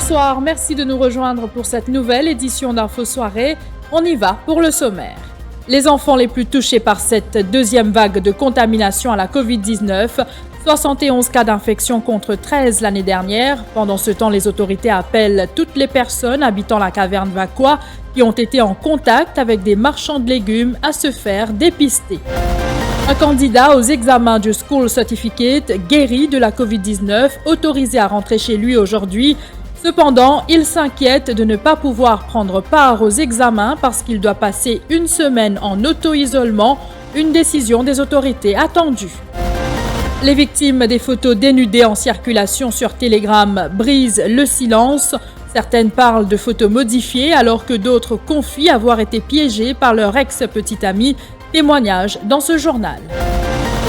Bonsoir, merci de nous rejoindre pour cette nouvelle édition d'Info Soirée. On y va pour le sommaire. Les enfants les plus touchés par cette deuxième vague de contamination à la Covid-19, 71 cas d'infection contre 13 l'année dernière. Pendant ce temps, les autorités appellent toutes les personnes habitant la caverne Vakwa qui ont été en contact avec des marchands de légumes à se faire dépister. Un candidat aux examens du School Certificate guéri de la Covid-19, autorisé à rentrer chez lui aujourd'hui. Cependant, il s'inquiète de ne pas pouvoir prendre part aux examens parce qu'il doit passer une semaine en auto-isolement, une décision des autorités attendue. Les victimes des photos dénudées en circulation sur Telegram brisent le silence. Certaines parlent de photos modifiées alors que d'autres confient avoir été piégées par leur ex-petite amie. Témoignage dans ce journal.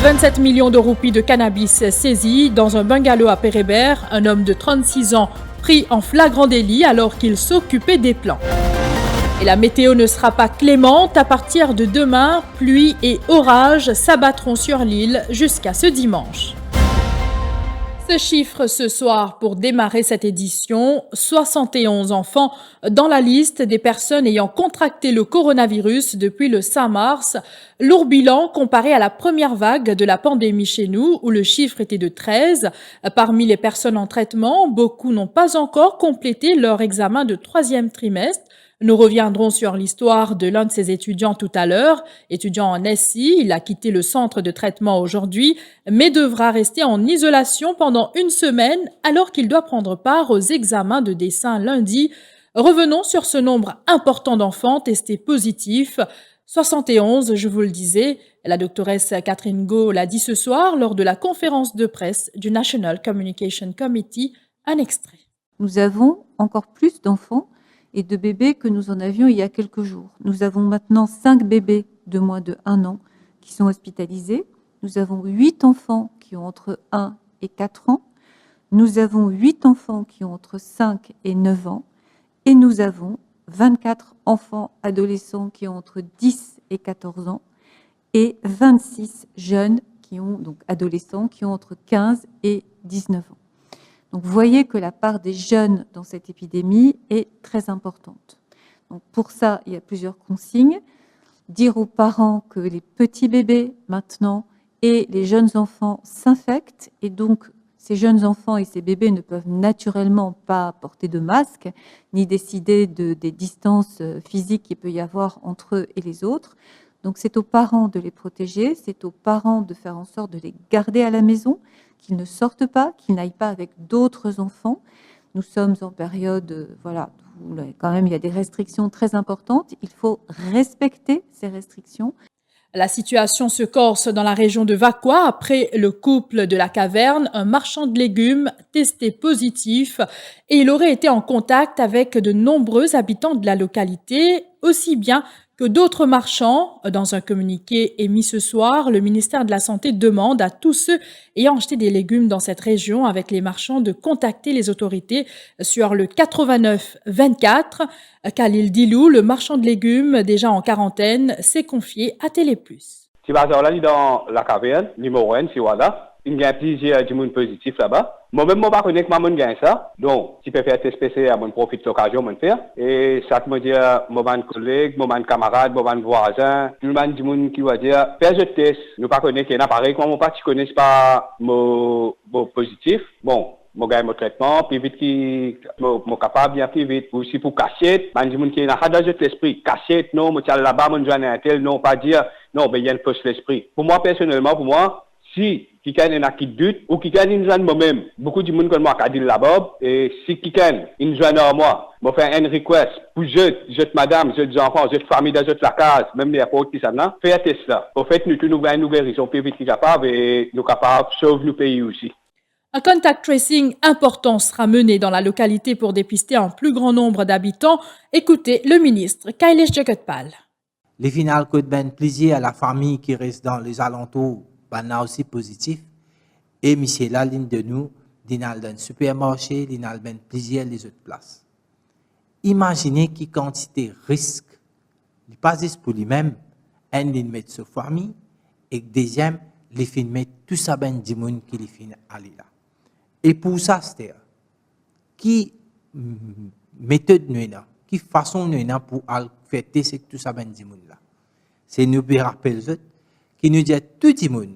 27 millions de roupies de cannabis saisis dans un bungalow à Pérébert. Un homme de 36 ans pris en flagrant délit alors qu'il s'occupait des plants. Et la météo ne sera pas clémente. À partir de demain, pluie et orages s'abattront sur l'île jusqu'à ce dimanche. Ce chiffre ce soir pour démarrer cette édition, 71 enfants dans la liste des personnes ayant contracté le coronavirus depuis le 5 mars. Lourd bilan comparé à la première vague de la pandémie chez nous où le chiffre était de 13. Parmi les personnes en traitement, beaucoup n'ont pas encore complété leur examen de troisième trimestre. Nous reviendrons sur l'histoire de l'un de ces étudiants tout à l'heure. Étudiant en SI, il a quitté le centre de traitement aujourd'hui, mais devra rester en isolation pendant une semaine alors qu'il doit prendre part aux examens de dessin lundi. Revenons sur ce nombre important d'enfants testés positifs. 71, je vous le disais. La doctoresse Catherine Go l'a dit ce soir lors de la conférence de presse du National Communication Committee. Un extrait. Nous avons encore plus d'enfants et de bébés que nous en avions il y a quelques jours. Nous avons maintenant 5 bébés de moins de 1 an qui sont hospitalisés. Nous avons 8 enfants qui ont entre 1 et 4 ans. Nous avons 8 enfants qui ont entre 5 et 9 ans. Et nous avons 24 enfants adolescents qui ont entre 10 et 14 ans. Et 26 jeunes donc adolescents qui ont entre 15 et 19 ans. Donc, vous voyez que la part des jeunes dans cette épidémie est très importante. Donc, pour ça, il y a plusieurs consignes. Dire aux parents que les petits bébés, maintenant, et les jeunes enfants s'infectent. Et donc, ces jeunes enfants et ces bébés ne peuvent naturellement pas porter de masque, ni décider des distances physiques qu'il peut y avoir entre eux et les autres. Donc, c'est aux parents de les protéger, c'est aux parents de faire en sorte de les garder à la maison, qu'ils ne sortent pas, qu'ils n'aillent pas avec d'autres enfants. Nous sommes en période, où quand même il y a des restrictions très importantes. Il faut respecter ces restrictions. La situation se corse dans la région de Vakwa après le couple de la caverne, un marchand de légumes testé positif et il aurait été en contact avec de nombreux habitants de la localité, aussi bien que d'autres marchands. Dans un communiqué émis ce soir, le ministère de la Santé demande à tous ceux ayant acheté des légumes dans cette région avec les marchands de contacter les autorités sur le 89 24. Khalil Dilou, le marchand de légumes déjà en quarantaine, s'est confié à Téléplus. Si par exemple, là, dans la caverne, numéro 1, si voilà, il y a plusieurs gens positifs là-bas. Moi-même, je ne connais pas que je gagne ça. Donc, si je peux faire test PCR, je profite de l'occasion de faire. Et ça me dit, mon collègue, mon camarade, mon voisin, tout le monde qui va dire, fais ce test. Je ne connais pas qu'il y a un appareil, comme je ne connais pas mon positif. Bon. Je gagne mon traitement, plus vite que je capable, bien plus vite. Aussi pour cachette, je dis qu'il y a un l'esprit. Cachette, non, je suis là-bas, je suis un tel, non, pas dire, non, mais il y a une poche l'esprit. Pour moi, personnellement, si quelqu'un a qui doute, ou quelqu'un une jeune moi-même, beaucoup de monde comme moi qui a dit là-bas, et si quelqu'un une jeune à moi, je fais un request pour jeune madame, jeune enfants, jeune famille dans la case, même les apôtres qui sont là, fais un test là. En fait, nous avons guérison plus vite capable et nous capables de sauver nos pays aussi. Un contact tracing important sera mené dans la localité pour dépister un plus grand nombre d'habitants. Écoutez le ministre Kailesh Jagotpal. Les finales que ben plaisir à la famille qui reste dans les alentours, ben aussi positif. Et monsieur la ligne de nous, dans le supermarché, dans ben plaisir les autres places. Imaginez qui quantité risque, il pas juste pour lui-même, un de mettre sa famille, et deuxième, les fin mettre tout ça ben du monde qui les fin aller là. Et pour ça, c'est qui méthode nous là, qui façon nous là pour faire tester tout ça ben di moun là. C'est nous qui rappelle qui nous dit tout le monde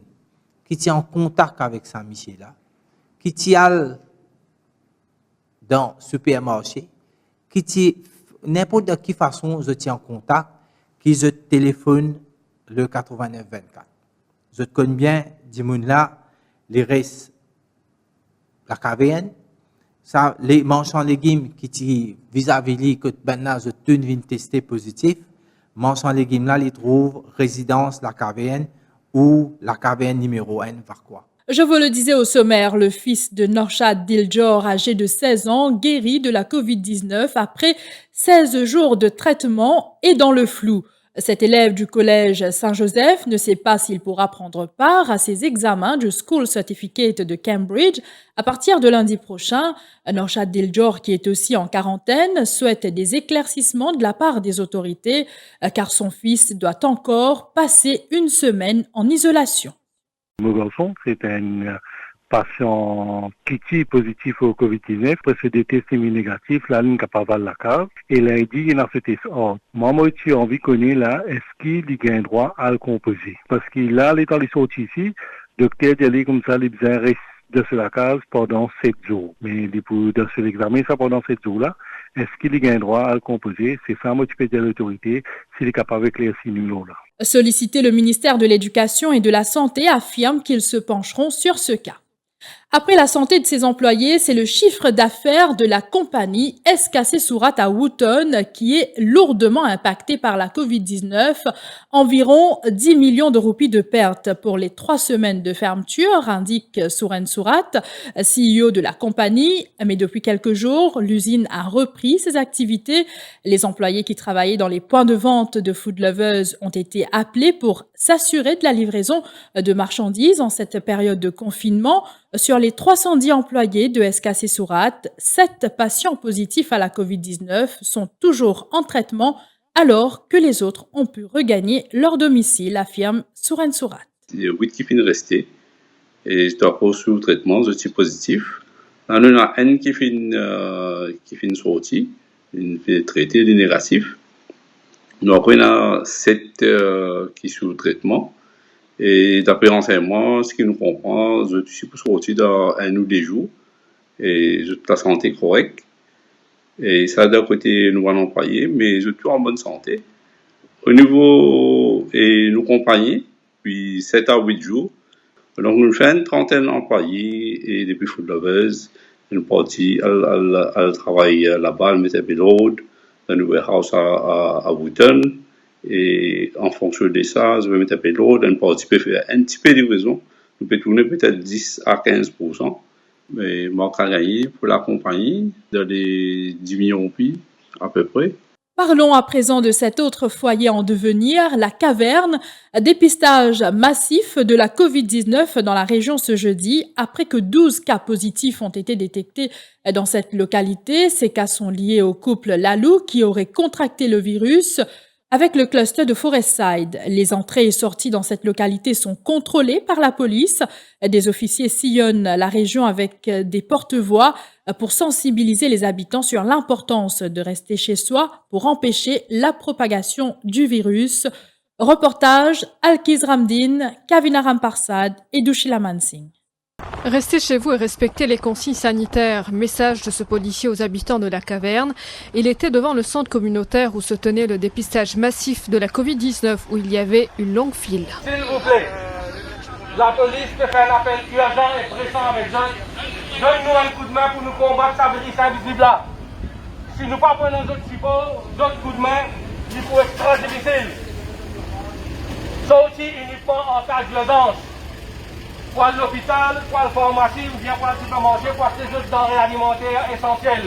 qui tient en contact avec ça monsieur là, qui tient dans le supermarché, qui tient n'importe de quelle façon je tiens en contact, qui je téléphone le 89-24. Je connais bien du monde là, les restes, la caverne, ça, les marchands légumes qui tirent vis-à-vis lui, que maintenant je viens tester positif, marchands légumes là, ils trouvent résidence la caverne ou la caverne numéro 1 vers quoi. Je vous le disais au sommaire, le fils de Norchad Diljor, âgé de 16 ans, guéri de la Covid-19 après 16 jours de traitement et dans le flou. Cet élève du collège Saint-Joseph ne sait pas s'il pourra prendre part à ses examens du School Certificate de Cambridge à partir de lundi prochain. Norchad Diljor, qui est aussi en quarantaine, souhaite des éclaircissements de la part des autorités car son fils doit encore passer une semaine en isolation. Mon garçon, c'est un patient qui est positif au Covid-19, après des tests négatifs, là, il n'est pas capable de la cave. Et là, il dit, il a fait test. Oh, moi, j'ai envie de connaître là, est-ce qu'il a un droit à le composer? Parce qu'il a, l'état, il sorti ici, le docteur dit, comme ça, il reste de la case pendant 7 jours. Mais pour de l'examen, ça pendant 7 jours-là, est-ce qu'il a un droit à le composer? C'est ça, moi, tu peux dire à l'autorité, s'il est capable d'éclaircir nous là. Sollicité, le ministère de l'Éducation et de la Santé affirme qu'ils se pencheront sur ce cas. Après la santé de ses employés, c'est le chiffre d'affaires de la compagnie SKC Surat à Wootton qui est lourdement impacté par la Covid-19. Environ 10 millions de roupies de pertes pour les 3 semaines de fermeture, indique Suren Surat, CEO de la compagnie. Mais depuis quelques jours, l'usine a repris ses activités. Les employés qui travaillaient dans les points de vente de Food Lovers ont été appelés pour s'assurer de la livraison de marchandises en cette période de confinement. Sur les 310 employés de SKC Surat, 7 patients positifs à la Covid-19 sont toujours en traitement alors que les autres ont pu regagner leur domicile, affirme Suren Surat. Il y a 8 qui finissent rester et je dois pas sous traitement, je suis positif. Là, il y en a un qui finit sortir, il fait traiter du négatif. Donc, il y en a 7 qui sont sous traitement. Et d'après renseignements, ce qui nous comprend, je suis pour sortir dans 1 ou 2 jours. Et je la santé correcte. Et ça, d'un côté, nous allons employer, mais je suis en bonne santé. Au niveau, et nous compagnies, puis 7 à 8 jours. Donc, nous faisons une trentaine d'employés, et depuis Food Lovers, une partie, elle travaille là-bas, elle met un payload, dans le warehouse à Wootton. Et en fonction de ça, je vais mettre un peu l'eau, une partie peut faire un petit peu de livraison, nous peut tourner peut-être 10 à 15%. Mais moi, je gagner pour la compagnie dans les 10 millions à peu près. Parlons à présent de cet autre foyer en devenir, la caverne. Dépistage massif de la Covid-19 dans la région ce jeudi, après que 12 cas positifs ont été détectés dans cette localité. Ces cas sont liés au couple Lalou qui aurait contracté le virus. Avec le cluster de Forestside, les entrées et sorties dans cette localité sont contrôlées par la police. Des officiers sillonnent la région avec des porte-voix pour sensibiliser les habitants sur l'importance de rester chez soi pour empêcher la propagation du virus. Reportage Alkiz Ramdin, Kavina Ramparsad et Dushila Mansingh. Restez chez vous et respectez les consignes sanitaires. Message de ce policier aux habitants de la caverne. Il était devant le centre communautaire où se tenait le dépistage massif de la Covid-19 où il y avait une longue file. S'il vous plaît, la police peut faire un appel urgent et pressant avec Jean. Donne-nous un coup de main pour nous combattre ça virus invisible là. Si nous ne pas prenons d'autres supports, d'autres coups de main, il faut être très difficile. Sortir uniquement en cas d'urgence. Pour l'hôpital, pour la pharmacie, ou bien pour le supermarché, pour acheter d'autres denrées alimentaires essentielles.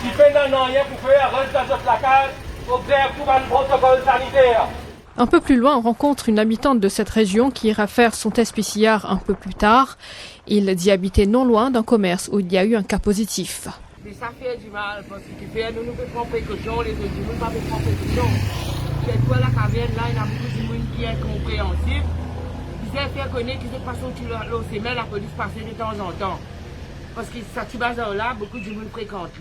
Si pendant n'en rien pour faire, reste dans notre placage, observe tout le protocole sanitaire. Un peu plus loin, on rencontre une habitante de cette région qui ira faire son test PCR un peu plus tard. Il dit habiter non loin d'un commerce où il y a eu un cas positif. Et ça fait du mal, parce que nous ne pouvons pas précaution, les autres ne peuvent pas prendre précaution. Cette fois, la caverne, là, il y a beaucoup de monde qui est incompréhensible. Ils ont fait connaître qu'ils ne passent pas sur l'eau, c'est même la police passer de temps en temps. Parce que ça, petit bazar là, beaucoup de gens fréquentent.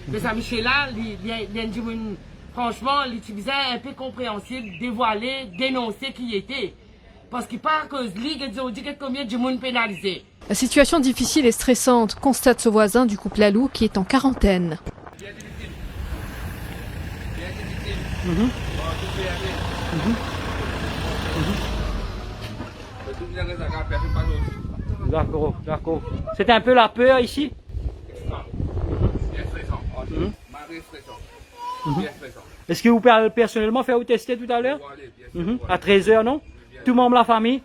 Mais ça, Michel-là, il y a du monde, franchement, l'utiliser un peu compréhensible, dévoiler, dénoncer qui était. Parce qu'il part à cause de lui, il dit combien de monde pénalisé. La situation difficile et stressante, constate ce voisin du couple Lalou qui est en quarantaine. D'accord, d'accord. C'était un peu la peur ici? Est-ce que vous personnellement fait vous tester tout à l'heure? À 13h, non? Tout le monde de la famille?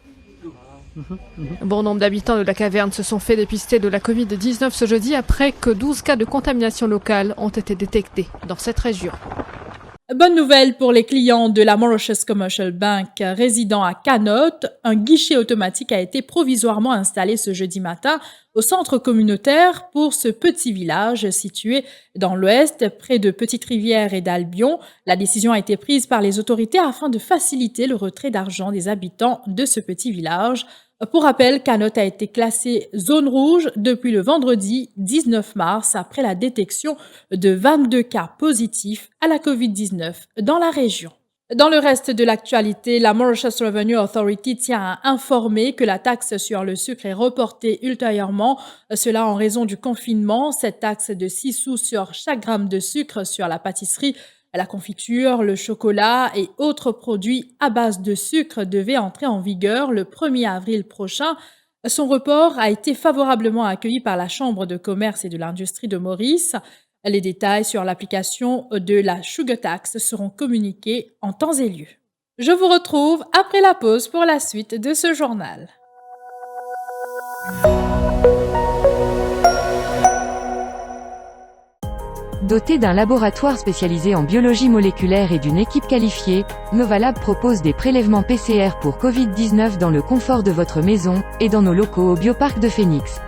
Bon nombre d'habitants de la caverne se sont fait dépister de la Covid-19 ce jeudi après que 12 cas de contamination locale ont été détectés dans cette région. Bonne nouvelle pour les clients de la Mauritius Commercial Bank résidant à Canot. Un guichet automatique a été provisoirement installé ce jeudi matin au centre communautaire pour ce petit village situé dans l'ouest, près de Petite-Rivière et d'Albion. La décision a été prise par les autorités afin de faciliter le retrait d'argent des habitants de ce petit village. Pour rappel, Canot a été classé zone rouge depuis le vendredi 19 mars après la détection de 22 cas positifs à la COVID-19 dans la région. Dans le reste de l'actualité, la Mauritius Revenue Authority tient à informer que la taxe sur le sucre est reportée ultérieurement, cela en raison du confinement. Cette taxe de 6 sous sur chaque gramme de sucre sur la pâtisserie, la confiture, le chocolat et autres produits à base de sucre devait entrer en vigueur le 1er avril prochain. Son report a été favorablement accueilli par la Chambre de commerce et de l'industrie de Maurice. Les détails sur l'application de la Sugar Tax seront communiqués en temps et lieu. Je vous retrouve après la pause pour la suite de ce journal. Doté d'un laboratoire spécialisé en biologie moléculaire et d'une équipe qualifiée, Novalab propose des prélèvements PCR pour Covid-19 dans le confort de votre maison et dans nos locaux au Bioparc de Phoenix.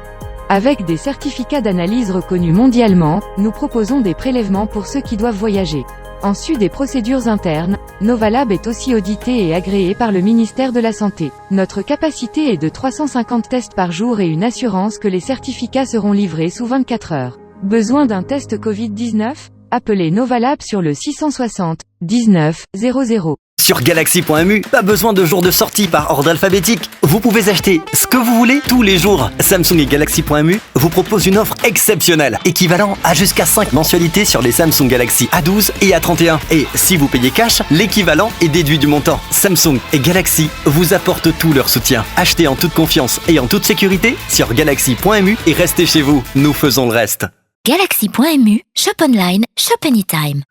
Avec des certificats d'analyse reconnus mondialement, nous proposons des prélèvements pour ceux qui doivent voyager. En sus des procédures internes, Novalab est aussi audité et agréé par le ministère de la Santé. Notre capacité est de 350 tests par jour et une assurance que les certificats seront livrés sous 24 heures. Besoin d'un test Covid-19? Appelez Novalab sur le 660 19 00. Sur Galaxy.mu, pas besoin de jours de sortie par ordre alphabétique. Vous pouvez acheter ce que vous voulez tous les jours. Samsung et Galaxy.mu vous proposent une offre exceptionnelle, équivalent à jusqu'à 5 mensualités sur les Samsung Galaxy A12 et A31. Et si vous payez cash, l'équivalent est déduit du montant. Samsung et Galaxy vous apportent tout leur soutien. Achetez en toute confiance et en toute sécurité sur Galaxy.mu et restez chez vous. Nous faisons le reste. Galaxy.mu, shop online, shop anytime.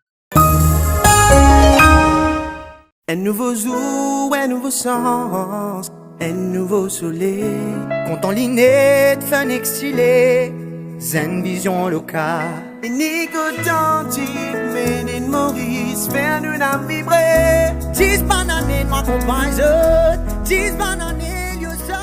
Un nouveau jour, un nouveau sens, un nouveau soleil. Compte en ligne de fin exilé, zen vision locale. Unique authentique, made in Maurice, faire nous l'âme vibrer. 10 bananes, ma compagne, 10 bananes, you so.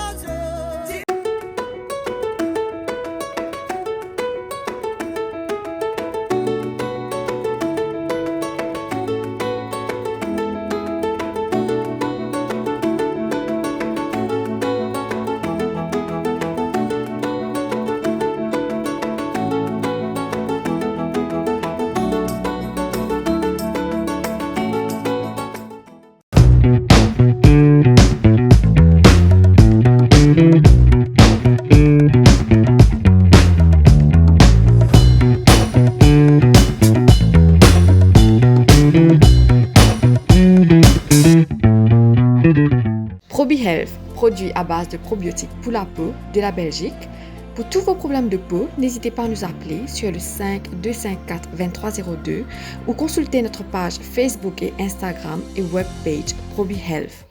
ProbiHealth, produit à base de probiotiques pour la peau de la Belgique. Pour tous vos problèmes de peau, n'hésitez pas à nous appeler sur le 5 254 2302 ou consulter notre page Facebook et Instagram et webpage ProbiHealth.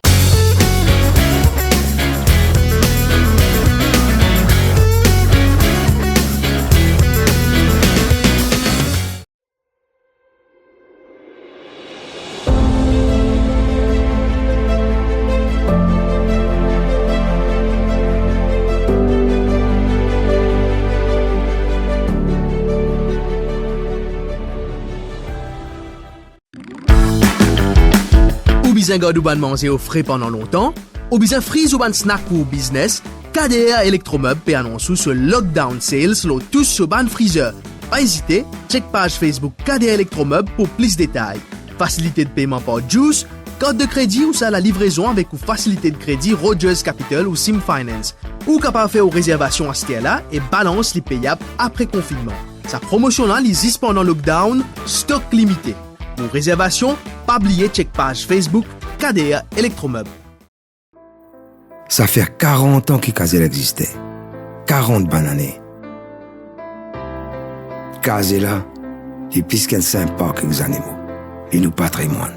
Ou bien garder ou ban manger au frais pendant longtemps, ou bien freeze ou ban snack pour business, KDR Electromeubles peut annoncer ce lockdown sales tous sur ban freezer. Pas hésiter, check page Facebook KDR Electromeubles pour plus de détails. Facilité de paiement par Juice, code de crédit ou ça la livraison avec ou facilité de crédit Rogers Capital ou Sim Finance. Ou capable faire aux réservations à ce là et balance les payables après confinement. Sa promotion là existe pendant lockdown, stock limité. Pour réservation, pas oublier check page Facebook KDR Electromeubles. Ça fait 40 ans que Kazela existait. 40 bonnes années. Kazela est plus qu'un sympa que les animaux. Et nous patrimoine.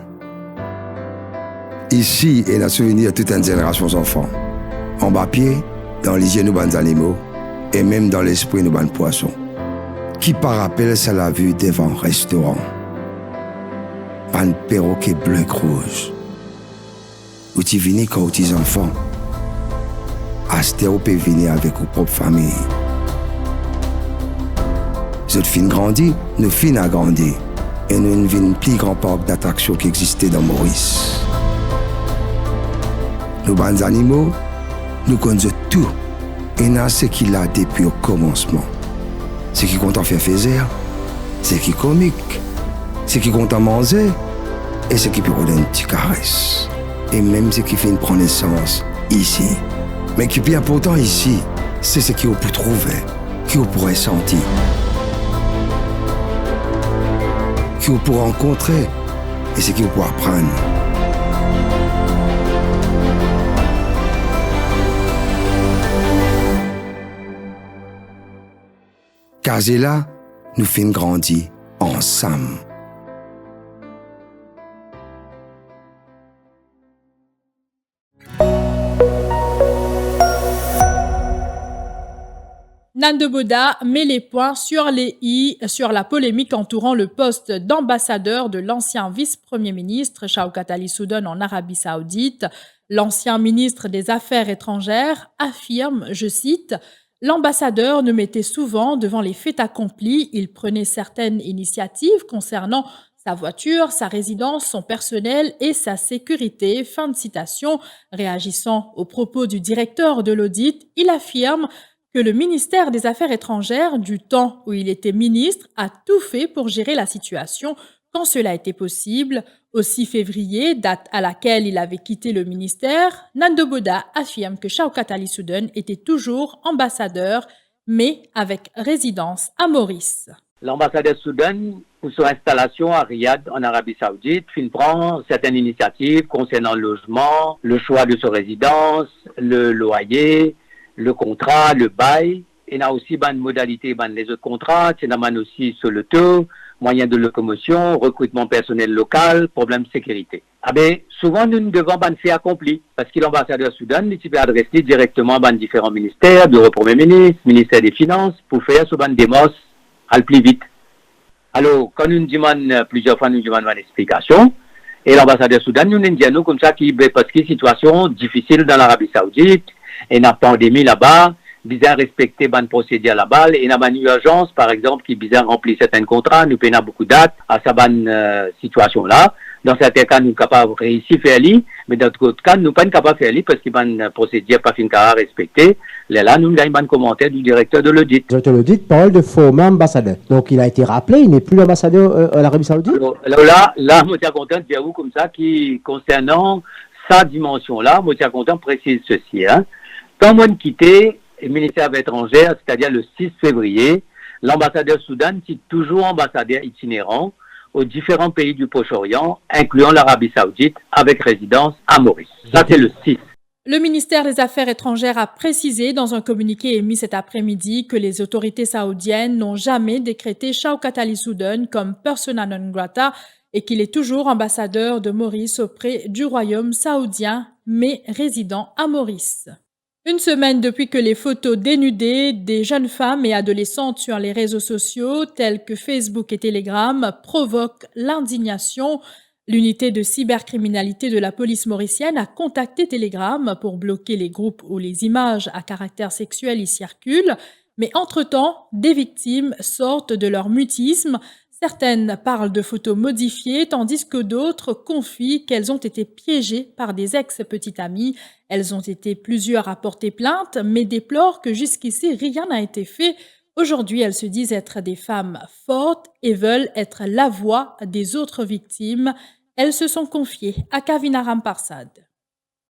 Ici, il y a souvenir de toute une génération d'enfants. En bas pied, dans les yeux nous bonnes animaux, et même dans l'esprit nous bonnes poissons. Qui par rappel, ça l'a vu devant un restaurant. Un perroquet bleu rouge. Où tu venais quand tu es enfant. Astéo peut venir avec vos propres familles. Cette fin grandit, nous fin a grandi. Et nous avons un plus grand parc d'attractions qui existait dans Maurice. Nos bons animaux, nous connaissons tout. Et nous ce qu'il a depuis le commencement. Ce qui compte en faire faire, ce qui est comique, ce qui compte en manger, et ce qui peut donner une petite caresse. Et même ce qui fait une prendre naissance ici. Mais qui est bien important ici, c'est ce qu'on peut trouver, qu'on pourrait sentir, qu'on peut rencontrer et ce qu'on peut apprendre. Kazela nous fait grandir ensemble. Nando Boda met les points sur les i sur la polémique entourant le poste d'ambassadeur de l'ancien vice-premier ministre Shaukat Ali Soudane en Arabie Saoudite. L'ancien ministre des Affaires étrangères affirme, je cite, « L'ambassadeur nous mettait souvent devant les faits accomplis. Il prenait certaines initiatives concernant sa voiture, sa résidence, son personnel et sa sécurité. » Fin de citation. Réagissant aux propos du directeur de l'audit, il affirme que le ministère des Affaires étrangères, du temps où il était ministre, a tout fait pour gérer la situation quand cela était possible. Au 6 février, date à laquelle il avait quitté le ministère, Nando Boda affirme que Shaukat Ali Soudane était toujours ambassadeur, mais avec résidence à Maurice. L'ambassadeur Soudane, pour son installation à Riyad, en Arabie Saoudite, prend certaines initiatives concernant le logement, le choix de sa résidence, le loyer, le contrat, le bail. Il y a aussi une modalité, les autres contrats, il y a aussi sur le taux, moyens de locomotion, recrutement personnel local, problème de sécurité. Souvent, nous devons faire accompli, parce que l'ambassadeur Soudane, il peut adresser directement à différents ministères, bureau Premier ministre, ministère des Finances, pour faire ce démos à le plus vite. Alors, quand nous demandons plusieurs fois, nous demandons une explication, et l'ambassadeur Soudane, nous disons comme ça, parce que situation difficile dans l'Arabie Saoudite, et la pandémie là-bas, bien respecter bonne procédure là-bas, et n'a une urgence, par exemple, qui bien remplit certains contrats, nous payons beaucoup de dates à sa bonne situation-là. Dans certains cas, nous sommes capables de réussir à faire l'île, mais dans d'autres cas, nous ne sommes pas capables de faire l'île parce qu'il y a une procédure pas fin à respecter. Là, nous avons un commentaire du directeur de l'audit. Le directeur de l'audit parle de former ambassadeur. Donc, il a été rappelé, il n'est plus l'ambassadeur à l'Arabie Saoudite. Alors là, je suis content de dire vous comme ça, qui concernant sa dimension-là, je suis content de préciser ceci. Quand moi quitté le ministère des Affaires étrangères, c'est-à-dire le 6 février, l'ambassadeur Soudane est toujours ambassadeur itinérant aux différents pays du Proche-Orient, incluant l'Arabie Saoudite, avec résidence à Maurice. Ça, c'est le 6. Le ministère des Affaires étrangères a précisé dans un communiqué émis cet après-midi que les autorités saoudiennes n'ont jamais décrété Shaukat Ali Soudane comme persona non grata et qu'il est toujours ambassadeur de Maurice auprès du royaume saoudien, mais résident à Maurice. Une semaine depuis que les photos dénudées des jeunes femmes et adolescentes sur les réseaux sociaux tels que Facebook et Telegram provoquent l'indignation, l'unité de cybercriminalité de la police mauricienne a contacté Telegram pour bloquer les groupes où les images à caractère sexuel y circulent. Mais entre-temps, des victimes sortent de leur mutisme. Certaines parlent de photos modifiées, tandis que d'autres confient qu'elles ont été piégées par des ex-petites amies. Elles ont été plusieurs à porter plainte, mais déplorent que jusqu'ici rien n'a été fait. Aujourd'hui, elles se disent être des femmes fortes et veulent être la voix des autres victimes. Elles se sont confiées à Kavina Ramparsad.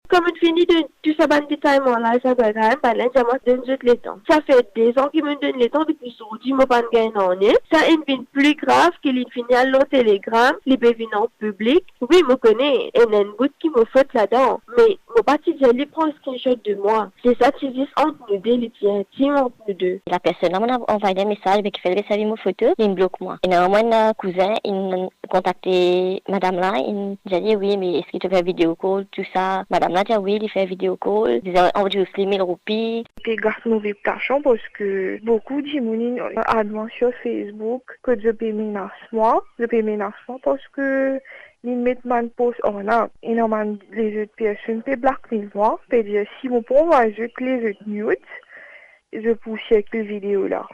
Comme une fini de tout ça, détail, là, ça doit être un ça m'a donné les temps. Ça fait des ans qu'ils me donnent les temps depuis ce jour, moi pas gagner. Ça est une plus grave qu'il finit à l'autre télégramme, les bévines en public. Oui, me connais, et il y a une goutte qui me fait là-dedans. Mais mon parti, il prend un screenshot de moi. C'est ça qui existe entre nous deux, les petits intimes entre nous deux. La personne m'a envoyé des messages qui fait recevoir mon photo, il me bloque moi. Et normalement, un cousin, il m'a contacté madame là, il m'a dit oui, mais est-ce qu'il te fait vidéo call, tout ça. Madame là, oui, il fait vidéo call, il a envoyé aussi 1000 roupies. Je garde mauvais tâchon parce que beaucoup de gens admettent sur Facebook que je paye menacement parce que ils mettent mon post en là. Et normalement, les autres personnes peuvent blackmail moi, peuvent dire si mon pauvre va ajouter les autres nudes, je pousse cette vidéo là.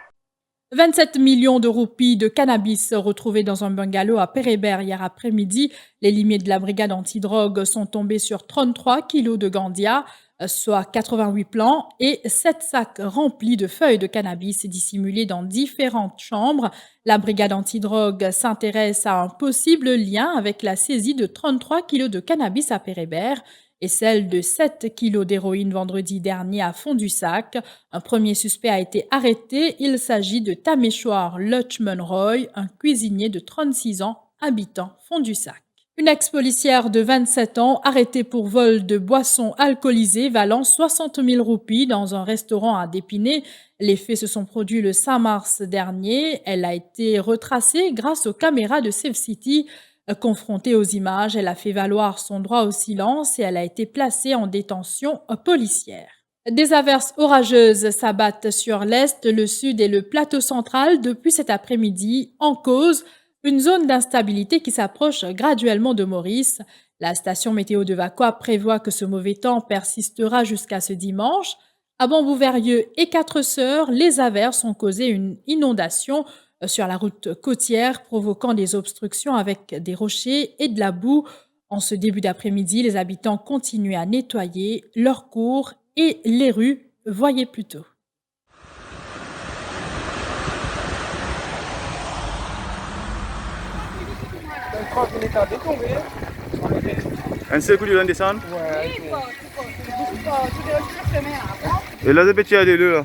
27 millions de roupies de cannabis retrouvés dans un bungalow à Pérébert hier après-midi. Les limiers de la brigade antidrogue sont tombés sur 33 kilos de gandia, soit 88 plants, et 7 sacs remplis de feuilles de cannabis dissimulées dans différentes chambres. La brigade antidrogue s'intéresse à un possible lien avec la saisie de 33 kilos de cannabis à Pérébert et celle de 7 kilos d'héroïne vendredi dernier à Fond-du-Sac. Un premier suspect a été arrêté. Il s'agit de Tameshwar Lutchman Roy, un cuisinier de 36 ans habitant Fond-du-Sac. Une ex-policière de 27 ans arrêtée pour vol de boissons alcoolisées valant 60 000 roupies dans un restaurant à D'Épinay. Les faits se sont produits le 5 mars dernier. Elle a été retracée grâce aux caméras de Safe City. Confrontée aux images, elle a fait valoir son droit au silence et elle a été placée en détention policière. Des averses orageuses s'abattent sur l'Est, le Sud et le plateau central depuis cet après-midi. En cause, une zone d'instabilité qui s'approche graduellement de Maurice. La station météo de Vacois prévoit que ce mauvais temps persistera jusqu'à ce dimanche. À Bambouverrieux et Quatre-Sœurs, les averses ont causé une inondation sur la route côtière, provoquant des obstructions avec des rochers et de la boue. En ce début d'après-midi, les habitants continuent à nettoyer leurs cours et les rues. Voyez plutôt. Un seul coup de descendre. Et là, c'est petit à deux là.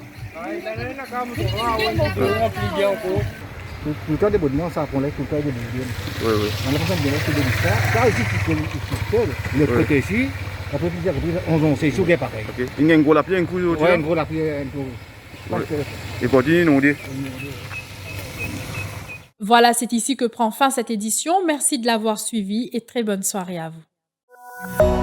Tout le temps des bonnes ça prend les tout le temps des bonnes. Oui, oui. On a besoin de bien c'est de ça. Ça aussi c'est le côté ici. Après plusieurs on c'est chaud pareil. OK. Il y a un gros lapin un coup. Ouais, un gros lapin un coup. Et continue inondé. Voilà, c'est ici que prend fin cette édition. Merci de l'avoir suivi et très bonne soirée à vous.